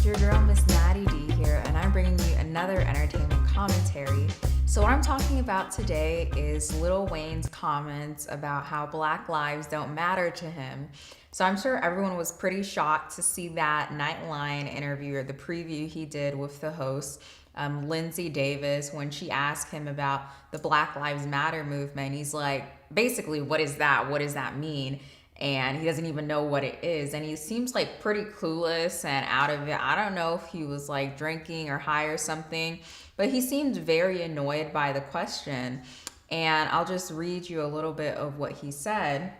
It's your girl, Miss Natty D here, and I'm bringing you another entertainment commentary. So what I'm talking about today is Lil Wayne's comments about how Black lives don't matter to him. So I'm sure everyone was pretty shocked to see that Nightline interview, or the preview he did with the host, Lindsay Davis, when she asked him about the Black Lives Matter movement. He's like, basically, what is that? What does that mean? And he doesn't even know what it is. And he seems like pretty clueless and out of it. I don't know if he was like drinking or high or something, but he seemed very annoyed by the question. And I'll just read you a little bit of what he said.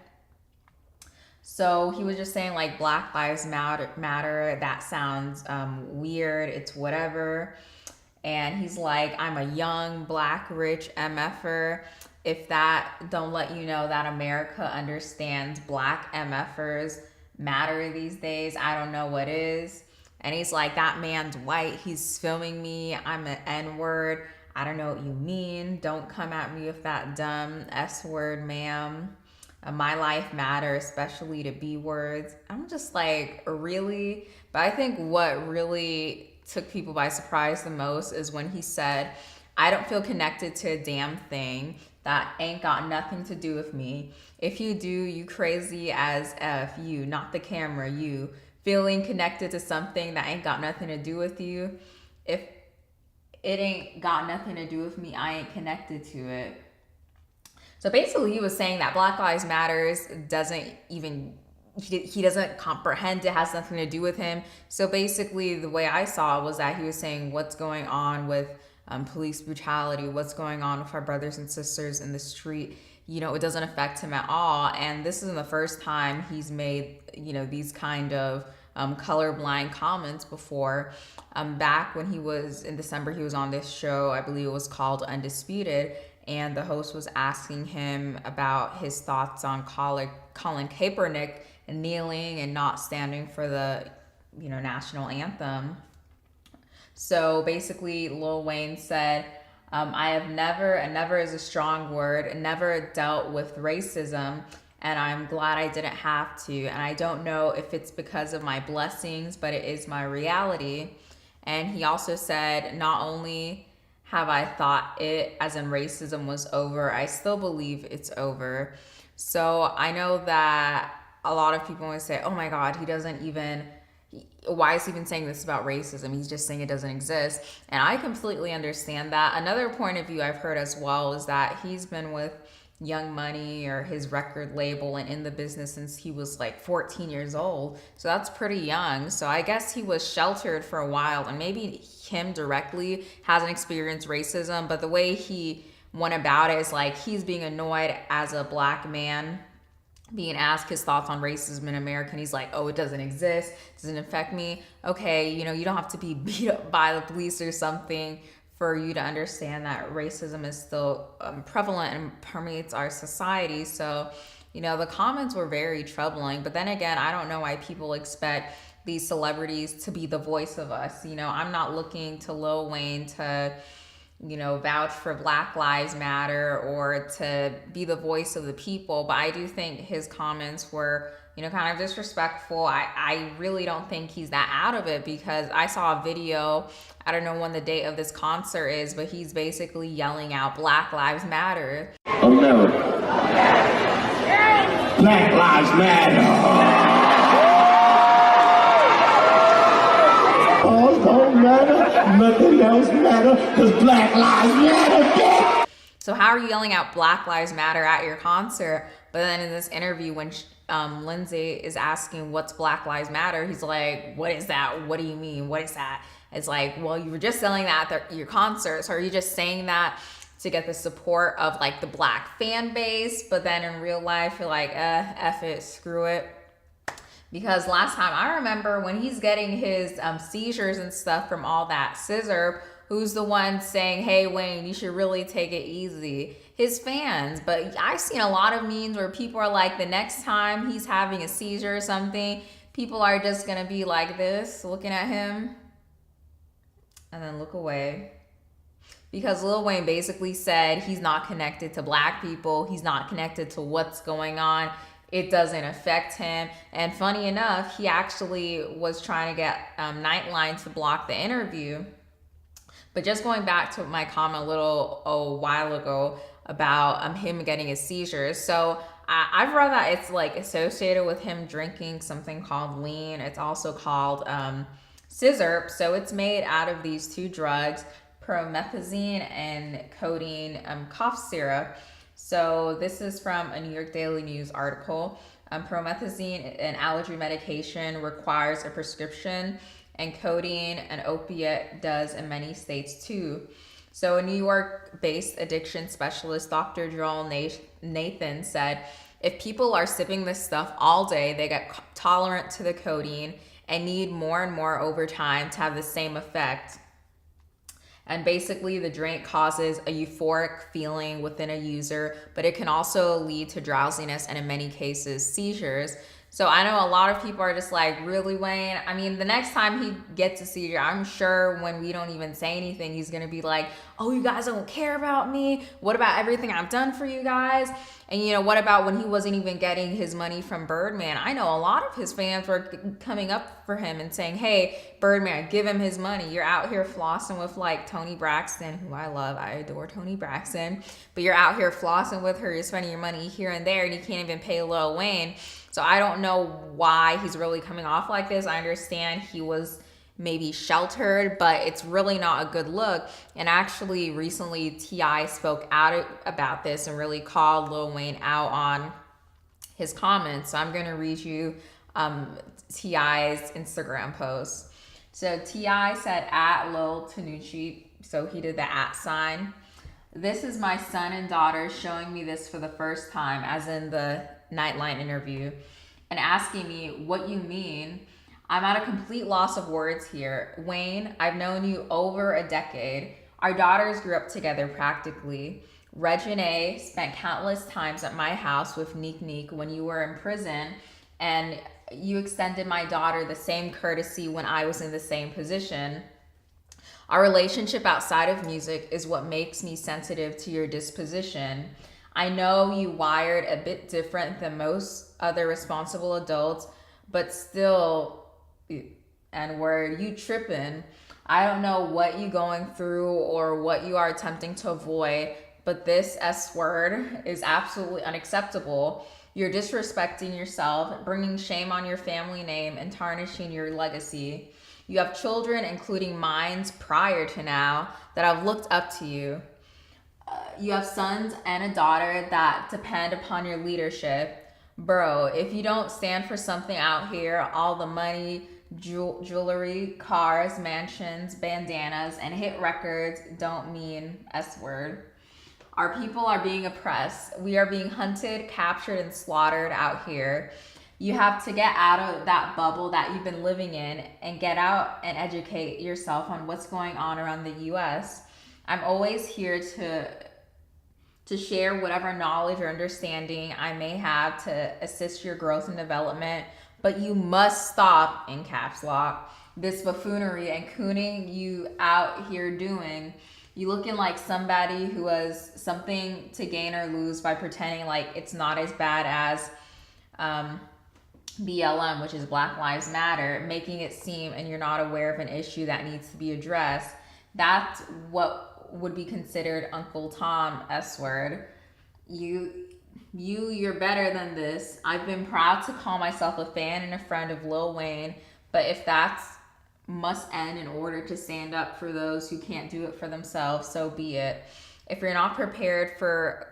So he was just saying like Black Lives Matter. That sounds weird. It's whatever. And he's like, I'm a young, black, rich MFer. If that don't let you know that America understands black MFers matter these days, I don't know what is. And he's like, that man's white. He's filming me. I'm an N-word. I don't know what you mean. Don't come at me with that dumb S-word, ma'am. My life matters, especially to B words. I'm just like, really? But I think what really took people by surprise the most is when he said, I don't feel connected to a damn thing. That ain't got nothing to do with me. If you do, you crazy as F. You, not the camera, you. Feeling connected to something that ain't got nothing to do with you. If it ain't got nothing to do with me, I ain't connected to it. So basically he was saying that Black Lives Matters doesn't even, he doesn't comprehend it, has nothing to do with him. So basically the way I saw it was that he was saying what's going on with police brutality, what's going on with our brothers and sisters in the street, you know, it doesn't affect him at all. And this isn't the first time he's made, you know, these kind of colorblind comments before. Back when he was in December, he was on this show, I believe it was called Undisputed, and the host was asking him about his thoughts on Colin Kaepernick and kneeling and not standing for the, you know, national anthem. So basically, Lil Wayne said, I have never, and never is a strong word, never dealt with racism, and I'm glad I didn't have to. And I don't know if it's because of my blessings, but it is my reality. And he also said, not only have I thought it, as in racism, was over, I still believe it's over. So I know that a lot of people would say, oh my God, he doesn't even... why is he even saying this about racism? He's just saying it doesn't exist. And I completely understand that. Another point of view I've heard as well is that he's been with Young Money, or his record label, and in the business since he was like 14 years old. So that's pretty young. So I guess he was sheltered for a while, and maybe him directly hasn't experienced racism, but the way he went about it is like he's being annoyed as a black man, being asked his thoughts on racism in America, and he's like, oh, it doesn't exist, it doesn't affect me. Okay, you know, you don't have to be beat up by the police or something for you to understand that racism is still prevalent and permeates our society. So, you know, the comments were very troubling. But then again, I don't know why people expect these celebrities to be the voice of us. You know, I'm not looking to Lil Wayne to, you know, vouch for Black Lives Matter or to be the voice of the people. But I do think his comments were, you know, kind of disrespectful. I really don't think he's that out of it, because I saw a video, I don't know when the date of this concert is, but he's basically yelling out Black Lives Matter. Oh no. Black Lives Matter. All don't matter, nothing else matter, because Black Lives Matter. So how are you yelling out Black Lives Matter at your concert? But then in this interview, when Lindsay is asking what's Black Lives Matter, he's like, what is that? What do you mean? What is that? It's like, well, you were just selling that at your concert. So are you just saying that to get the support of like the black fan base? But then in real life, you're like, F it, screw it. Because last time, I remember when he's getting his seizures and stuff from all that scissor, who's the one saying, hey, Wayne, you should really take it easy? His fans. But I've seen a lot of memes where people are like, the next time he's having a seizure or something, people are just going to be like this, looking at him, and then look away. Because Lil Wayne basically said he's not connected to black people. He's not connected to what's going on it doesn't affect him. And funny enough, he actually was trying to get Nightline to block the interview. But just going back to my comment a while ago about him getting his seizures. So I've read that it's like associated with him drinking something called lean. It's also called scissor. So it's made out of these two drugs, promethazine and codeine cough syrup. So this is from a New York Daily News article. Promethazine, an allergy medication, requires a prescription, and codeine, an opiate, does in many states too. So a New York-based addiction specialist, Dr. Joel Nathan, said, if people are sipping this stuff all day, they get tolerant to the codeine and need more and more over time to have the same effect. And basically, the drink causes a euphoric feeling within a user, but it can also lead to drowsiness and in many cases, seizures. So I know a lot of people are just like, really, Wayne? I mean, the next time he gets a seizure, I'm sure when we don't even say anything, he's going to be like, oh, you guys don't care about me? What about everything I've done for you guys? And, you know, what about when he wasn't even getting his money from Birdman? I know a lot of his fans were coming up for him and saying, hey, Birdman, give him his money. You're out here flossing with like Toni Braxton, who I love. I adore Toni Braxton. But you're out here flossing with her. You're spending your money here and there, and you can't even pay Lil Wayne. So I don't know why he's really coming off like this. I understand he was maybe sheltered, but it's really not a good look. And actually recently T.I. spoke out about this and really called Lil Wayne out on his comments. So I'm going to read you T.I.'s Instagram post. So T.I. said at Lil Tanucci, so he did the @ sign. This is my son and daughter showing me this for the first time, as in the Nightline interview, and asking me what you mean. I'm at a complete loss of words here. Wayne, I've known you over a decade. Our daughters grew up together practically. Reginae spent countless times at my house with Neek Neek when you were in prison, and you extended my daughter the same courtesy when I was in the same position. Our relationship outside of music is what makes me sensitive to your disposition. I know you wired a bit different than most other responsible adults, but still, and word, you tripping. I don't know what you going through or what you are attempting to avoid, but this S word is absolutely unacceptable. You're disrespecting yourself, bringing shame on your family name, and tarnishing your legacy. You have children, including mine prior to now, that have looked up to you. You have sons and a daughter that depend upon your leadership. Bro, if you don't stand for something out here, all the money, jewelry, cars, mansions, bandanas, and hit records don't mean S word. Our people are being oppressed. We are being hunted, captured, and slaughtered out here. You have to get out of that bubble that you've been living in and get out and educate yourself on what's going on around the U.S. I'm always here to share whatever knowledge or understanding I may have to assist your growth and development, but you must stop, in caps lock, this buffoonery and cooning you out here doing. You looking like somebody who has something to gain or lose by pretending like it's not as bad as BLM, which is Black Lives Matter, making it seem and you're not aware of an issue that needs to be addressed. That's what would be considered Uncle Tom S word. You're better than this. I've been proud to call myself a fan and a friend of Lil Wayne, but if that's must end in order to stand up for those who can't do it for themselves, so be it. If you're not prepared for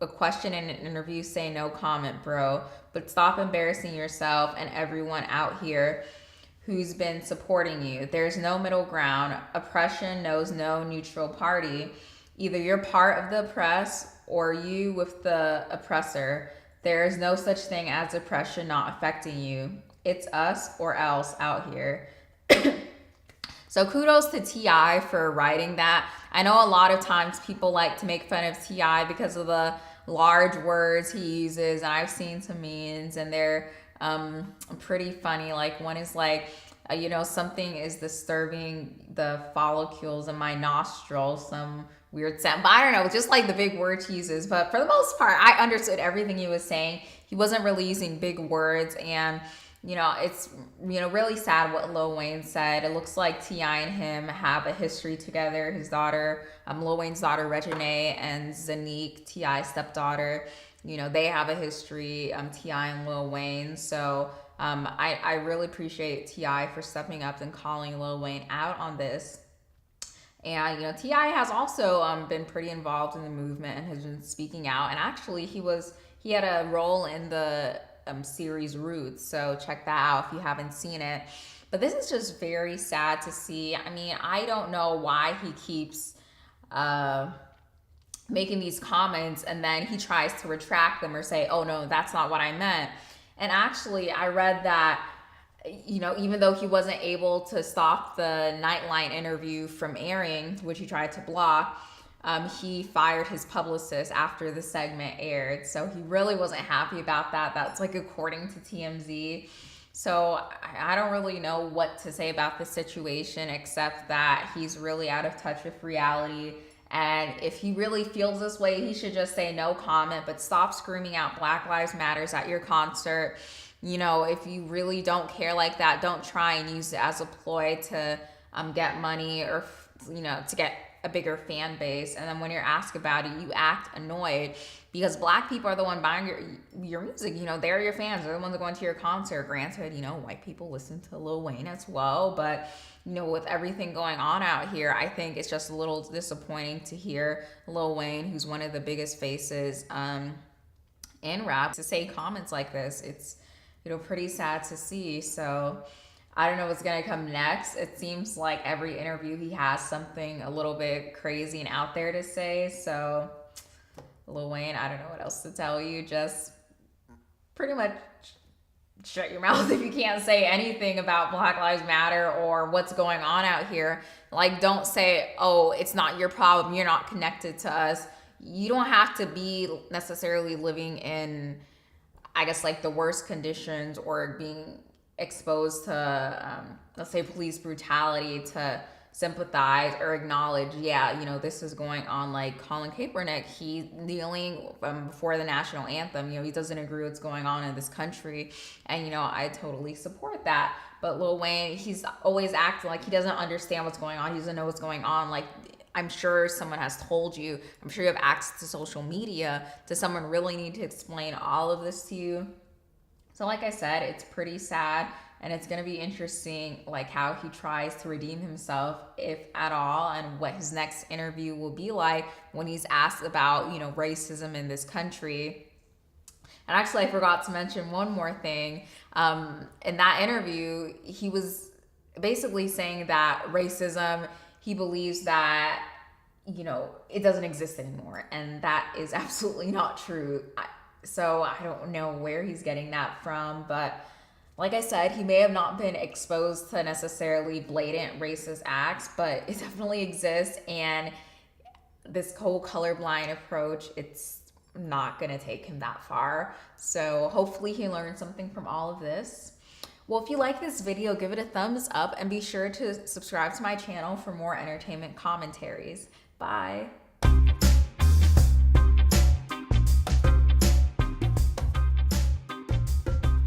a question in an interview, say no comment, bro. But stop embarrassing yourself and everyone out here who's been supporting you. There's no middle ground. Oppression knows no neutral party. Either you're part of the oppressed or you with the oppressor. There is no such thing as oppression not affecting you. It's us or else out here. So kudos to T.I. for writing that. I know a lot of times people like to make fun of T.I. because of the large words he uses, and I've seen some memes and they're pretty funny. Like one is like, something is disturbing the follicles in my nostrils, some weird sound. But I don't know, just like the big words he uses. But for the most part, I understood everything he was saying. He he wasn't really using big words. And it's really sad what Lil Wayne said. It looks like T.I. and him have a history together. His daughter, Lil Wayne's daughter Reginae, and Zanique, T.I.'s stepdaughter, they have a history, T.I. and Lil Wayne. So I really appreciate T.I. for stepping up and calling Lil Wayne out on this. And T.I. has also been pretty involved in the movement and has been speaking out. And actually, he had a role in the series Roots, so check that out if you haven't seen it. But this is just very sad to see. I mean, I don't know why he keeps making these comments and then he tries to retract them or say, oh no, that's not what I meant. And actually, I read that even though he wasn't able to stop the Nightline interview from airing, which he tried to block, he fired his publicist after the segment aired. So he really wasn't happy about that. That's according to TMZ. So I don't really know what to say about the situation, except that he's really out of touch with reality. And if he really feels this way, he should just say no comment, but stop screaming out Black Lives Matters at your concert. If you really don't care like that, don't try and use it as a ploy to get money or, to get a bigger fan base. And then when you're asked about it, you act annoyed because Black people are the one buying your music. They're your fans. They're the ones that go into your concert. Granted, white people listen to Lil Wayne as well. But, with everything going on out here, I think it's just a little disappointing to hear Lil Wayne, who's one of the biggest faces in rap, to say comments like this. It's pretty sad to see. So I don't know what's going to come next. It seems like every interview he has something a little bit crazy and out there to say. So Lil Wayne, I don't know what else to tell you. Just pretty much shut your mouth if you can't say anything about Black Lives Matter or what's going on out here. Don't say, oh, it's not your problem, you're not connected to us. You don't have to be necessarily living in, I guess, the worst conditions or being exposed to, let's say, police brutality to sympathize or acknowledge, this is going on. Like Colin Kaepernick, he's kneeling before the national anthem. He doesn't agree with what's going on in this country. And, I totally support that. But Lil Wayne, he's always acting like he doesn't understand what's going on. He doesn't know what's going on. I'm sure someone has told you. I'm sure you have access to social media. Does someone really need to explain all of this to you? So like I said, it's pretty sad. And it's going to be interesting, how he tries to redeem himself, if at all, and what his next interview will be like when he's asked about, racism in this country. And actually, I forgot to mention one more thing. In that interview, he was basically saying that racism, he believes that, it doesn't exist anymore. And that is absolutely not true. So I don't know where he's getting that from, but like I said, he may have not been exposed to necessarily blatant racist acts, but it definitely exists. And this whole colorblind approach, it's not going to take him that far. So hopefully he learned something from all of this. Well, if you like this video, give it a thumbs up and be sure to subscribe to my channel for more entertainment commentaries. Bye.